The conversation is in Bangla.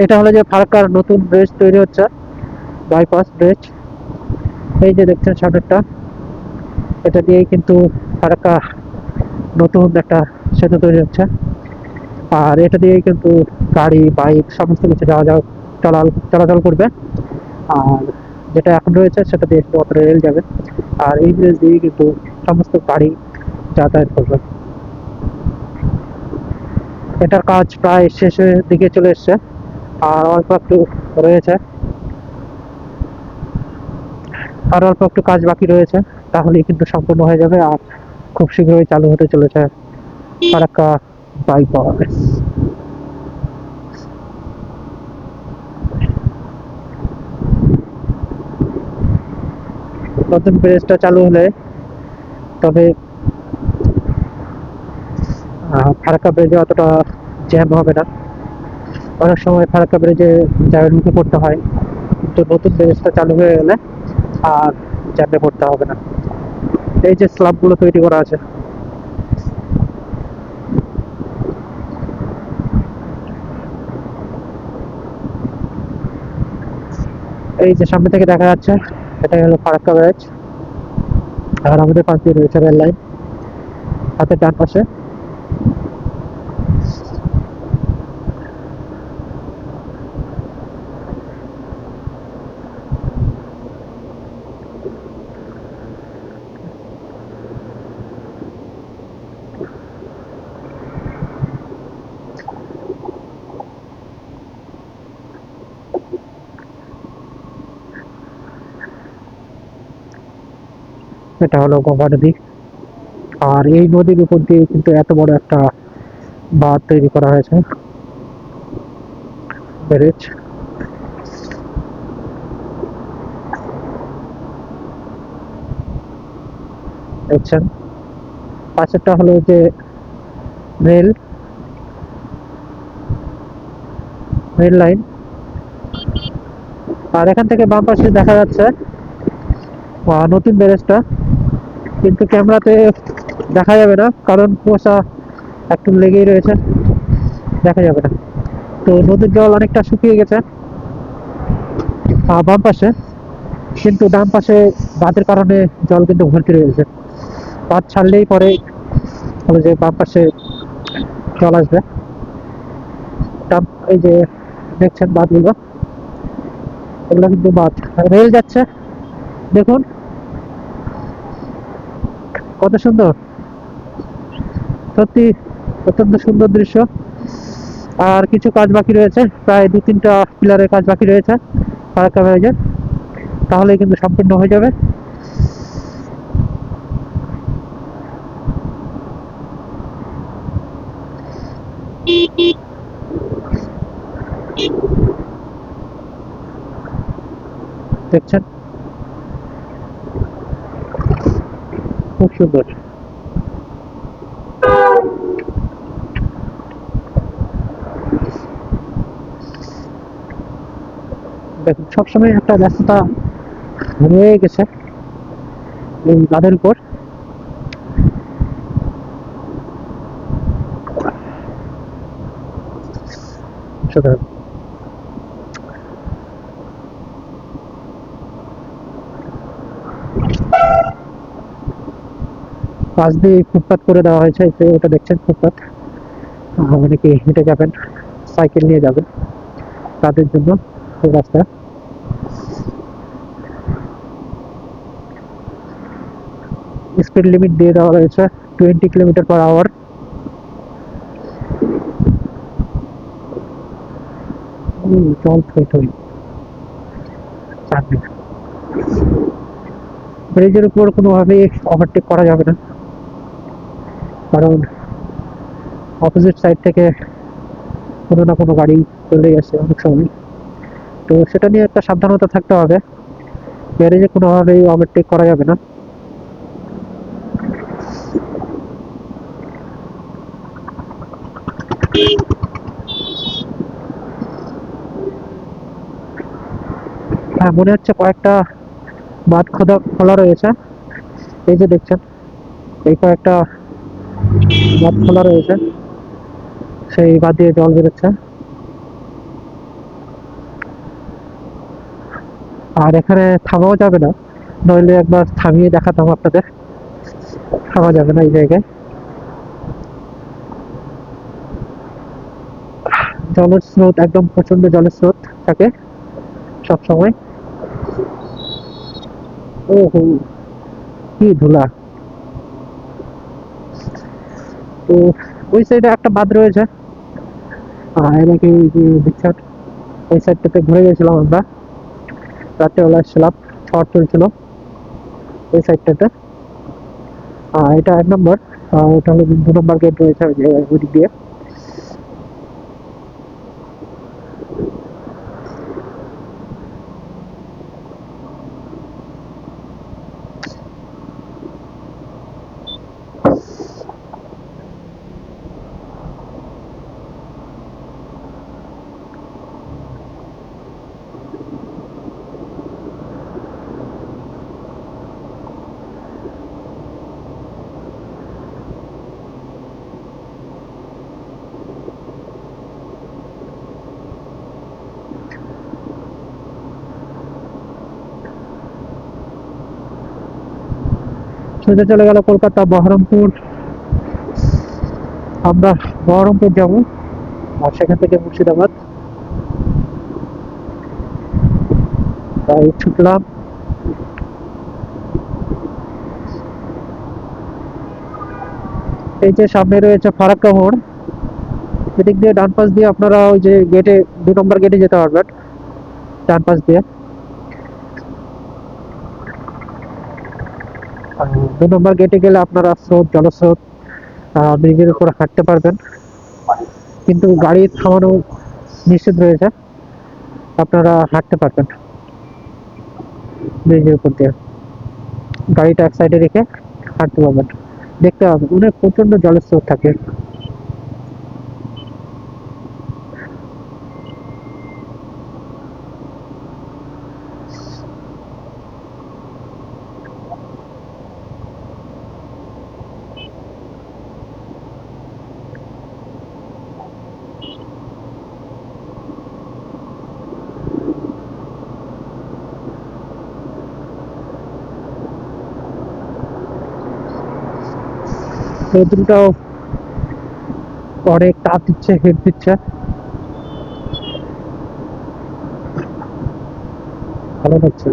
এটা হলো যে ফারাক্কার নতুন ব্রিজ তৈরি হচ্ছে, বাইপাস ব্রিজ। এই যে দেখছেন সামনেরটা, এটা দিয়েই কিন্তু ফারাক্কা নতুন একটা সেতু তৈরি হচ্ছে। আর এটা দিয়েই কিন্তু গাড়ি বাইক সমস্ত কিছু যাওয়া যাওয়া চলাচল করবে। আর যেটা এখন রয়েছে সেটা দিয়ে শুধুমাত্র রেল যাবে। আর এই ব্রিজ দিয়েই কিন্তু সমস্ত গাড়ি যাতায়াত করবে। এটার কাজ প্রায় শেষের দিকে চলে এসছে, আর অল্প একটু রয়েছে, আর অল্প একটু কাজ বাকি রয়েছে, তাহলেই কিন্তু সম্পূর্ণ হয়ে যাবে। আর খুব শীঘ্রই চালু হতে চলেছে ফারাক্কা বাইপাস। নতুন ব্রিজটা চালু হলে তবে ফারাক্কা ব্রিজে অতটা জ্যাম হবে না। অনেক সময় ফারাক্কা ব্রিজে জ্যামে ঢুকে পড়তে হয়, কিন্তু নতুন ব্রিজটা চালু হয়ে গেলে আর জ্যামে পড়তে হবে না। এই যে স্ল্যাবগুলো তৈরি করা আছে, এই যে সামনে থেকে দেখা যাচ্ছে, এটাই হলো ফারাক্কা ব্রিজ। আর আমাদের পাশ দিয়ে রয়েছে রেল লাইন হাতের ডান পাশে। এটা হলো গঙ্গা নদী। আর এই নদীর উপর দিয়ে কিন্তু এত বড় একটা বাঁধ তৈরি করা হয়েছে, ব্রিজ। দেখছেন পাশেরটা হলো যে রেল রেল লাইন। আর এখান থেকে বাম পাশে দেখা যাচ্ছে নতুন ব্রিজটা, কিন্তু ক্যামেরাতে দেখা যাবে না, কারণ কুয়াশা একটু লেগেই রয়েছে, দেখা যাবে না। তো নদীর জল অনেকটা শুকিয়ে গেছে বাম পাশে, কিন্তু ডান পাশে বাঁধের কারণে জল কিন্তু ভর্তি রয়েছে। বাঁধ ছাড়লেই পরে হলো যে বাম পাশে জল আসবে। এই যে দেখছেন বাঁধগুলো, এগুলো কিন্তু বাঁধ। রেল যাচ্ছে, দেখুন কত সুন্দর, সত্যি অত্যন্ত সুন্দর দৃশ্য। আর কিছু কাজ বাকি রয়েছে, প্রায় 2-3টা পিলারের কাজ বাকি রয়েছে ফারাক্কা ব্রিজের, তাহলেই কিন্তু সম্পূর্ণ হয়ে যাবে। দেখছেন খুব সুন্দর। দেখুন সবসময় একটা ব্যস্ততা রয়ে গেছে এই বাঁধের উপর। সুতরাং পাশ দিয়ে ফুটপাত করে দেওয়া হয়েছে, যে ওটা দেখছেন ফুটপাত। অনেকে হেঁটে যাবেন, সাইকেল নিয়ে যাবেন, তাদের জন্য এই রাস্তা। স্পিড লিমিট দিয়ে দেওয়া রয়েছে 20 কিলোমিটার/আওয়ার। জল থই থই। ব্রিজের উপর কোনোভাবেই ওভারটেক করা যাবে না, কারণ অপোজিট সাইড থেকে কোনো না কোনো গাড়ি চলেই আসে অনেক সময়। তো সেটা নিয়ে একটা সাবধানতা থাকতে হবে, ব্রিজে কোনোভাবেই ওভারটেক করা যাবে না। হ্যাঁ, মনে হচ্ছে কয়েকটা বাঁধ খোলা রয়েছে। এই যে দেখছেন, এই কয়েকটা বাঁধ খোলা রয়েছে, সেই বাঁধ দিয়ে জল বেরোচ্ছে। আর এখানে থামাও যাবে না, নইলে একবার থামিয়ে দেখাতাম আপনাদের। থামা যাবে না এই জায়গায়। জলের স্রোত একদম প্রচন্ড, জলের স্রোত থাকে সব সময়। ও হো, কি ধুলা! তো ওই সাইডে একটা বাঁধ রয়েছে, এনাকে বিখ্যাত। ওই সাইডটাতে ঘুরে গেছিলাম আমরা, রাত্রেবেলা এসেছিলাম, ঝড় চলছিল ওই সাইডটাতে। এটা 1 নম্বর। ওটা হলো 2 নম্বর গেট রয়েছে ওই দিক দিয়ে। সোজা চলে গেল কলকাতা বহরমপুর। আমরা বহরমপুর যাবো, আর সেখান থেকে মুর্শিদাবাদ। তাই ছুটলাম। এই যে সামনে রয়েছে ফারাক্কা মোড়, এদিক দিয়ে ডান পাশ দিয়ে আপনারা ওই যে গেটে, 2 নম্বর গেটে যেতে পারবেন ডান পাশ দিয়ে। 2 নম্বর গেটে গেলে আপনারা স্রোত, জলস্রোত, ব্রিজের উপর হাঁটতে পারবেন, কিন্তু গাড়ি থামানো নিষেধ রয়েছে। আপনারা হাঁটতে পারবেন ব্রিজের উপর দিয়ে, গাড়িটা এক সাইডে রেখে হাঁটতে পারবেন। দেখতে পাবেন অনেক প্রচন্ড জলের স্রোত থাকে। রোদ্রুটাও অনেক তাপ দিচ্ছে, হিট দিচ্ছে, ভালো লাগছে।